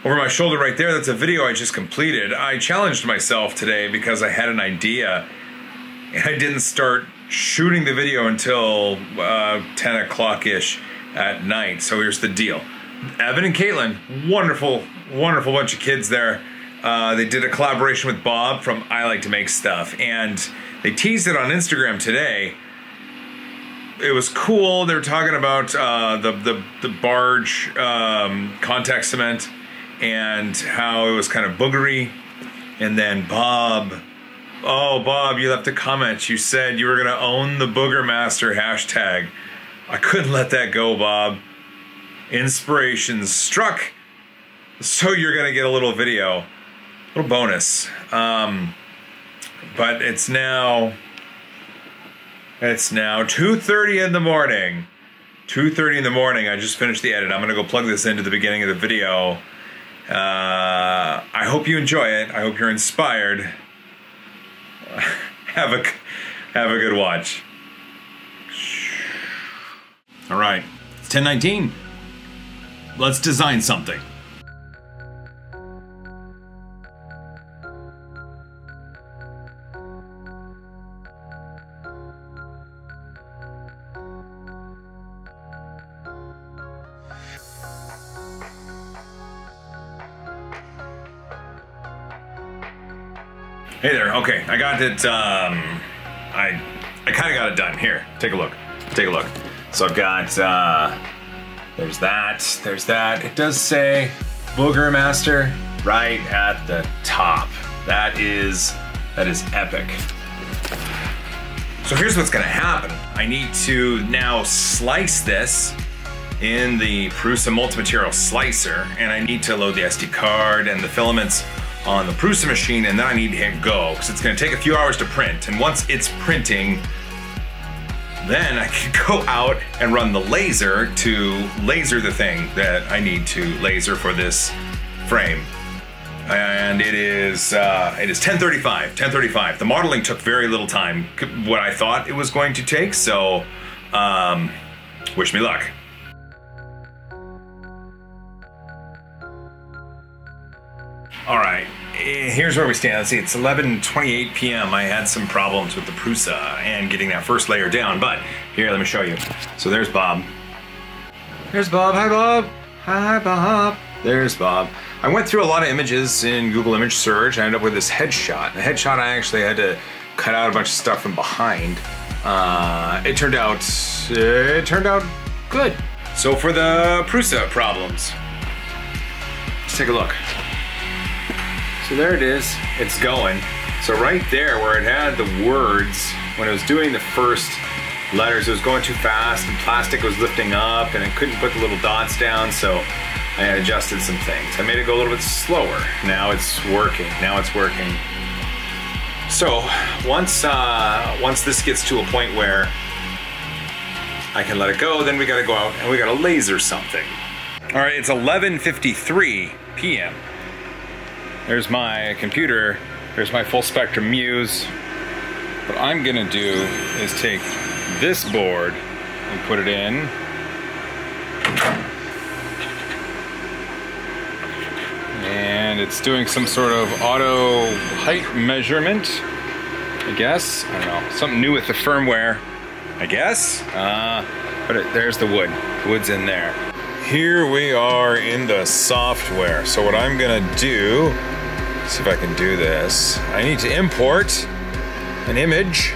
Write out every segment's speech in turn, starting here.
over my shoulder right there, that's a video I just completed. I challenged myself today because I had an idea and I didn't start shooting the video until 10 o'clock-ish at night. So here's the deal. Evan and Katelyn, wonderful, wonderful bunch of kids there. They did a collaboration with Bob from I Like to Make Stuff, and they teased it on Instagram today. It was cool. They were talking about the barge contact cement and how it was kind of boogery. And then Bob, oh Bob, you left a comment. You said you were gonna own the boogermaster hashtag. I couldn't let that go, Bob. Inspiration struck. So you're gonna get a little video, little bonus. But it's now 2:30 in the morning. 2:30 in the morning. I just finished the edit. I'm gonna go plug this into the beginning of the video. I hope you enjoy it. I hope you're inspired. Have a good watch. All right, it's 10:19. Let's design something. Hey there. Okay, I got it. I kind of got it done. Here, take a look. Take a look. So I've got. There's that. There's that. It does say boogermaster right at the top. That is epic. So here's what's gonna happen. I need to now slice this in the Prusa multi-material slicer, and I need to load the SD card and the filaments on the Prusa machine, and then I need to hit go, because it's gonna take a few hours to print. And once it's printing, then I can go out and run the laser to laser the thing that I need to laser for this frame. And it is 10:35. 10:35. The modeling took very little time, what I thought it was going to take. So, wish me luck. All right, here's where we stand. Let's see, it's 11:28 p.m. I had some problems with the Prusa and getting that first layer down, but here, let me show you. So there's Bob. There's Bob. Hi, Bob. Hi, Bob. There's Bob. I went through a lot of images in Google Image Search. I ended up with this headshot. The headshot, I actually had to cut out a bunch of stuff from behind. It turned out good. So for the Prusa problems, let's take a look. So there it is, it's going. So right there where it had the words, when it was doing the first letters, it was going too fast and plastic was lifting up and it couldn't put the little dots down, so I adjusted some things. I made it go a little bit slower. Now it's working, now it's working. So once this gets to a point where I can let it go, then we gotta go out and we gotta laser something. All right, it's 11:53 p.m. There's my computer, there's my full spectrum Muse. What I'm gonna do is take this board and put it in. And it's doing some sort of auto height measurement, I guess. I don't know, something new with the firmware, I guess. But there's the wood, the wood's in there. Here we are in the software. So what I'm gonna do, see if I can do this. I need to import an image.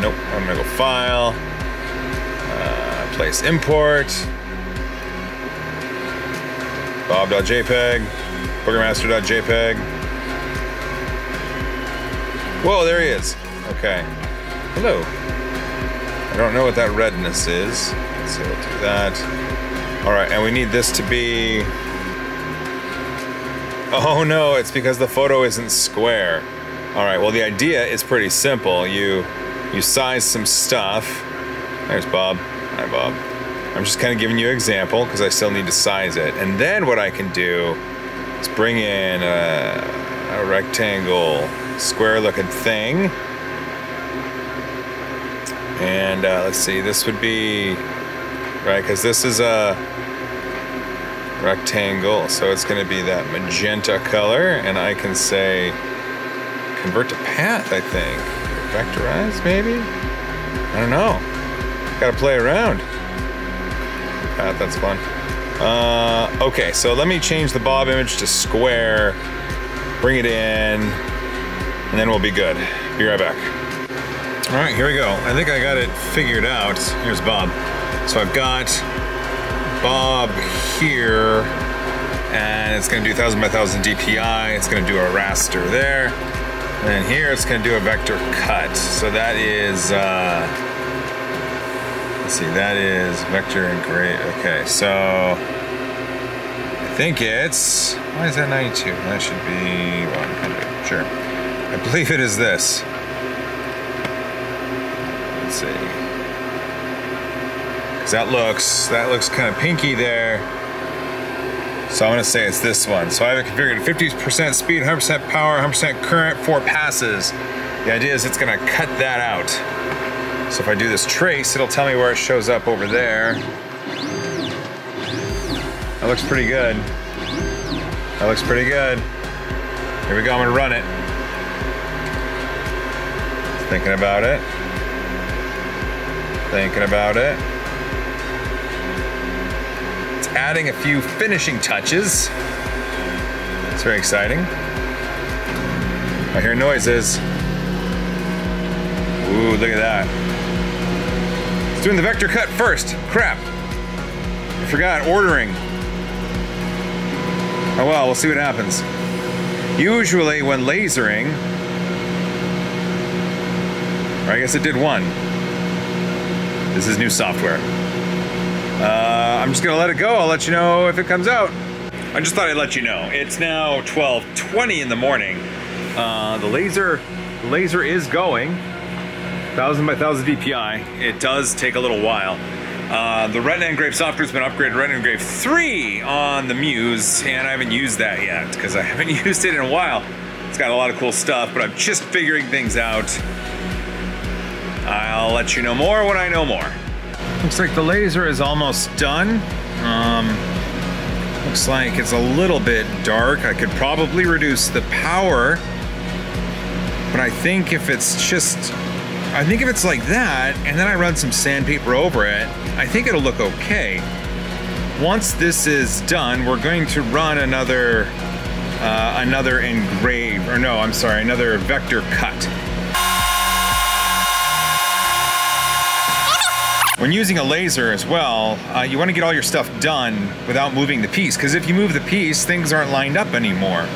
Nope, I'm gonna go File, place import, bob.jpg, boogermaster.jpg. Whoa, there he is. Okay. Hello. I don't know what that redness is. So we'll do that. All right, and we need this to be. Oh no, it's because the photo isn't square. All right, well the idea is pretty simple. You size some stuff. There's Bob. Hi, Bob. I'm just kind of giving you an example because I still need to size it. And then what I can do is bring in a rectangle, square-looking thing. And let's see, this would be right, because this is a rectangle. So it's going to be that magenta color, and I can say convert to path, I think. Vectorize, maybe? I don't know. Gotta play around. Path, that's fun. Okay, so let me change the Bob image to square, bring it in, and then we'll be good. Be right back. All right, here we go. I think I got it figured out. Here's Bob. So I've got Bob here, and it's gonna do 1000 by 1000 DPI. It's gonna do a raster there. And then here it's gonna do a vector cut. So that is, let's see, that is vector engrave. Okay, so I think it's, why is that 92? That should be 100, sure. I believe it is this. Let's see. Because that looks kind of pinky there. So I'm gonna say it's this one. So I have it configured 50% speed, 100% power, 100% current, 4 passes. The idea is it's gonna cut that out. So if I do this trace, it'll tell me where it shows up over there. That looks pretty good. That looks pretty good. Here we go, I'm gonna run it. Thinking about it. Thinking about it. It's adding a few finishing touches. It's very exciting. I hear noises. Ooh, look at that. It's doing the vector cut first. Crap. I forgot ordering. Oh well, we'll see what happens. Usually when lasering, or I guess it did one. This is new software. I'm just gonna let it go. I'll let you know if it comes out. I just thought I'd let you know. It's now 12:20 in the morning. The laser is going. 1000 by 1000 DPI. It does take a little while. The Retina Engrave software's been upgraded to Retina Engrave 3 on the Muse, and I haven't used that yet because I haven't used it in a while. It's got a lot of cool stuff, but I'm just figuring things out. I'll let you know more when I know more. Looks like the laser is almost done. Looks like it's a little bit dark. I could probably reduce the power, but I think if it's like that, and then I run some sandpaper over it, I think it'll look okay. Once this is done, we're going to run another vector cut. When using a laser as well, you want to get all your stuff done without moving the piece, because if you move the piece, things aren't lined up anymore.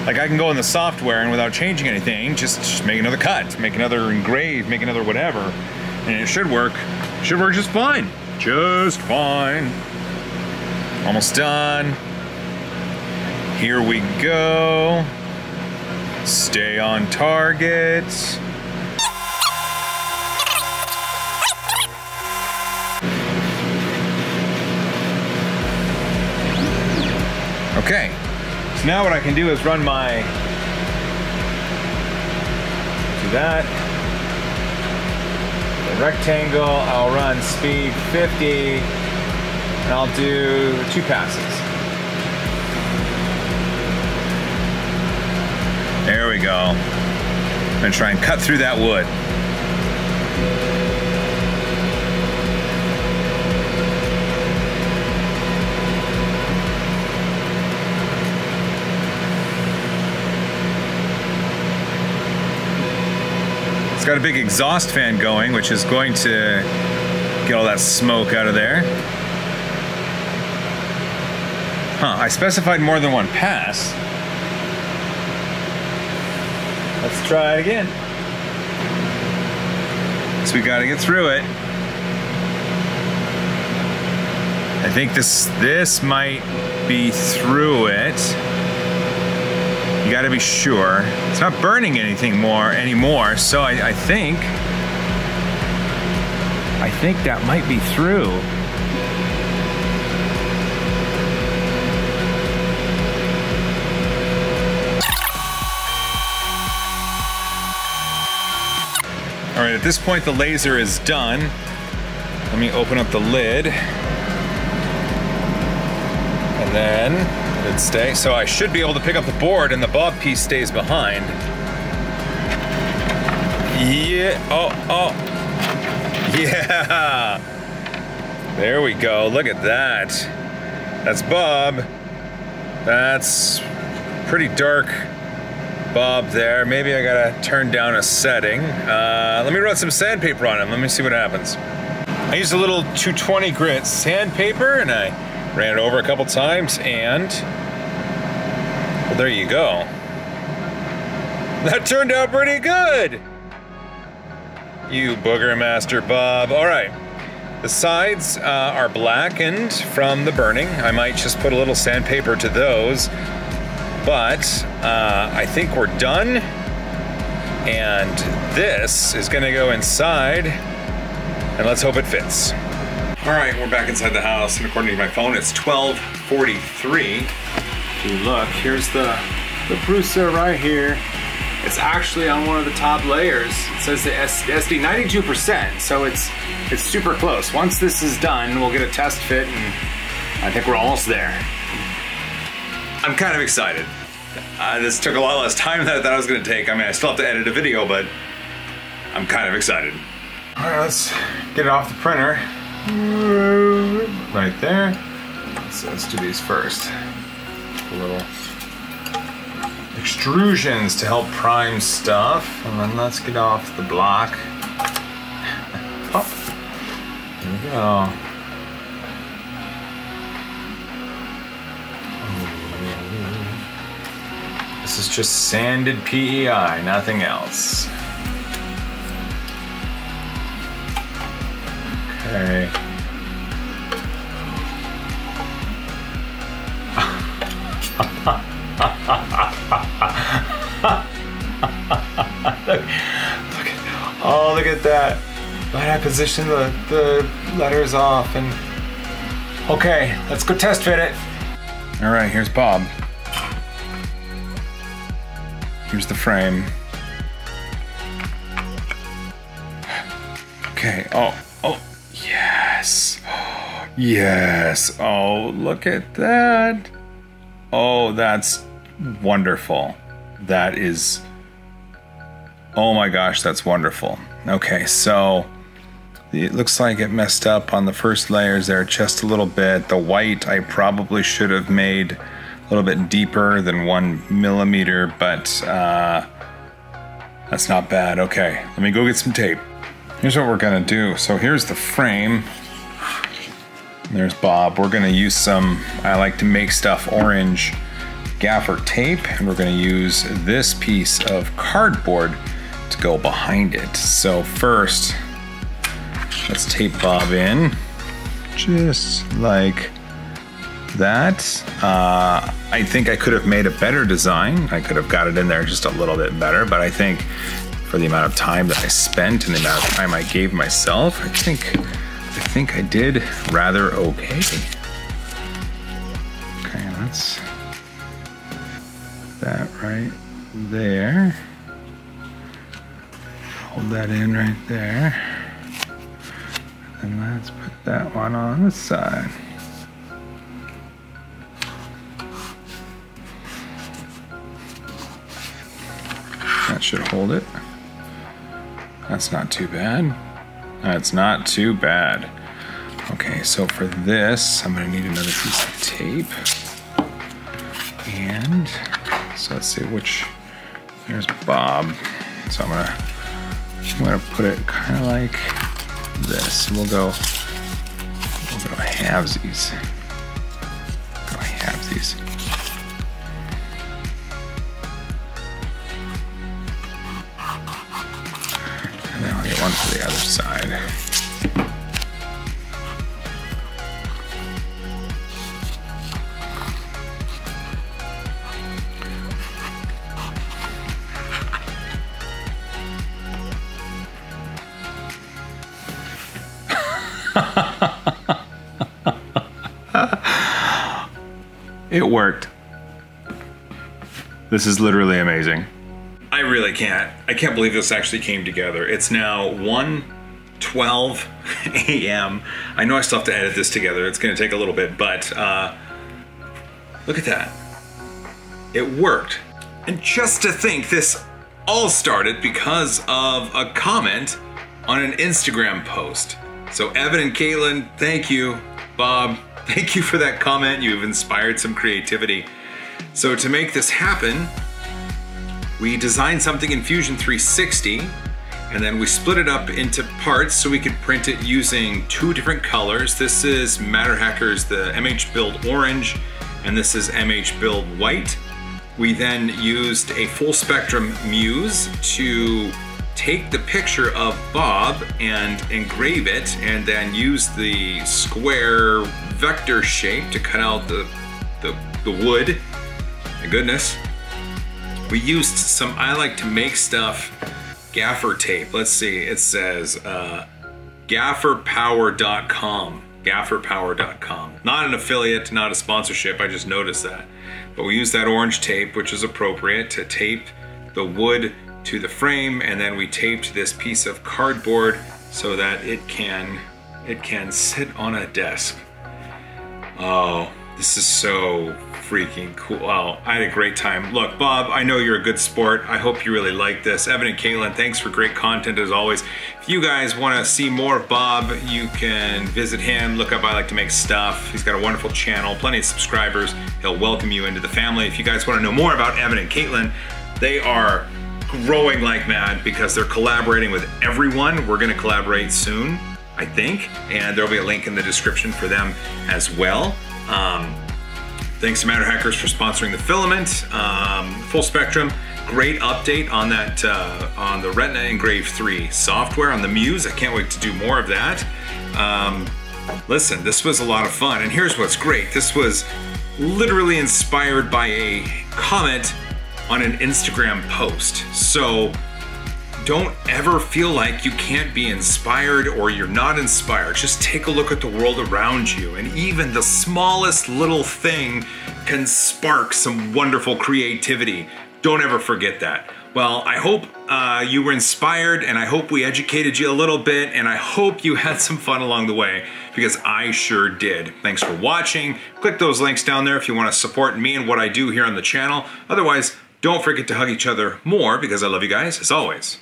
Like I can go in the software and without changing anything, just make another cut, make another engrave, make another whatever, and it should work. It should work just fine. Just fine. Almost done. Here we go. Stay on target. Okay, so now what I can do is run my, do that, the rectangle, I'll run speed 50, and I'll do 2 passes. There we go. I'm gonna try and cut through that wood. Got a big exhaust fan going, which is going to get all that smoke out of there. I specified more than 1 pass. Let's try it again. So we got to get through it. I think this might be through it. You gotta be sure. It's not burning anything anymore, so I think that might be through. All right, at this point the laser is done. Let me open up the lid. And then it stay. So I should be able to pick up the board and the bob piece stays behind. Yeah, oh. Yeah. There we go, look at that. That's bob. That's pretty dark bob there. Maybe I gotta turn down a setting. Let me run some sandpaper on him. Let me see what happens. I used a little 220 grit sandpaper and I ran it over a couple times and, well, there you go. That turned out pretty good. You boogermaster Bob. All right, the sides are blackened from the burning. I might just put a little sandpaper to those, but I think we're done. And this is gonna go inside and let's hope it fits. All right, we're back inside the house, and according to my phone, it's 12:43. If you look, here's the Prusa right here. It's actually on one of the top layers. It says the SD 92%, so it's super close. Once this is done, we'll get a test fit, and I think we're almost there. I'm kind of excited. This took a lot less time than I thought it was gonna take. I mean, I still have to edit a video, but I'm kind of excited. All right, let's get it off the printer. Right there. So let's do these first. A little extrusions to help prime stuff. And then let's get off the block. Pop. There we go. This is just sanded PEI, nothing else. Okay. Look at that. Right, I position the letters off and okay, let's go test fit it. All right, here's Bob. Here's the frame. Okay, oh, yes. Yes, oh, look at that. Oh, that's wonderful. That is, oh my gosh, that's wonderful. Okay, so it looks like it messed up on the first layers there just a little bit. The white I probably should have made a little bit deeper than 1 millimeter, but that's not bad. Okay, let me go get some tape. Here's what we're gonna do. So here's the frame. There's Bob. We're gonna use some, I like to make stuff orange gaffer tape, and we're gonna use this piece of cardboard to go behind it. So first, let's tape Bob in, just like that. I think I could have made a better design. I could have got it in there just a little bit better, but I think for the amount of time that I spent and the amount of time I gave myself, I think I did rather okay. Okay, let's that right there. Hold that in right there. And let's put that one on the side. That should hold it. That's not too bad. That's not too bad. Okay, so for this, I'm gonna need another piece of tape. And so let's see which, there's Bob. So I'm gonna put it kind of like this. We'll go halvesies. Go halvesies. And then I'll get one for the other side. It worked. This is literally amazing. I really can't. I can't believe this actually came together. It's now 1:12 a.m. I know I still have to edit this together. It's gonna take a little bit, but Look at that. It worked. And just to think, this all started because of a comment on an Instagram post. So Evan and Katelyn, thank you. Bob, thank you for that comment. You've inspired some creativity. So to make this happen, we designed something in Fusion 360, and then we split it up into parts so we could print it using 2 different colors. This is MatterHacker's the MH Build Orange, and this is MH Build White. We then used a full spectrum muse to take the picture of Bob and engrave it, and then use the square vector shape to cut out the wood. My goodness. We used some I like to make stuff gaffer tape. Let's see, it says gafferpower.com. Gafferpower.com. Not an affiliate, not a sponsorship, I just noticed that. But we used that orange tape, which is appropriate, to tape the wood to the frame, and then we taped this piece of cardboard so that it can sit on a desk. Oh, this is so freaking cool. Wow, I had a great time. Look, Bob, I know you're a good sport. I hope you really like this. Evan and Katelyn, thanks for great content as always. If you guys want to see more of Bob, you can visit him, look up I Like to Make Stuff. He's got a wonderful channel, plenty of subscribers. He'll welcome you into the family. If you guys want to know more about Evan and Katelyn, they are growing like mad because they're collaborating with everyone. We're going to collaborate soon, I think, and there'll be a link in the description for them as well. Thanks to MatterHackers for sponsoring the filament. Full spectrum, great update on that, on the Retina Engrave 3 software, on the Muse. I can't wait to do more of that. Listen, this was a lot of fun, and here's what's great. This was literally inspired by a comment on an Instagram post. So don't ever feel like you can't be inspired or you're not inspired. Just take a look at the world around you, and even the smallest little thing can spark some wonderful creativity. Don't ever forget that. Well, I hope you were inspired, and I hope we educated you a little bit, and I hope you had some fun along the way, because I sure did. Thanks for watching. Click those links down there if you want to support me and what I do here on the channel. Otherwise, don't forget to hug each other more, because I love you guys as always.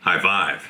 High five.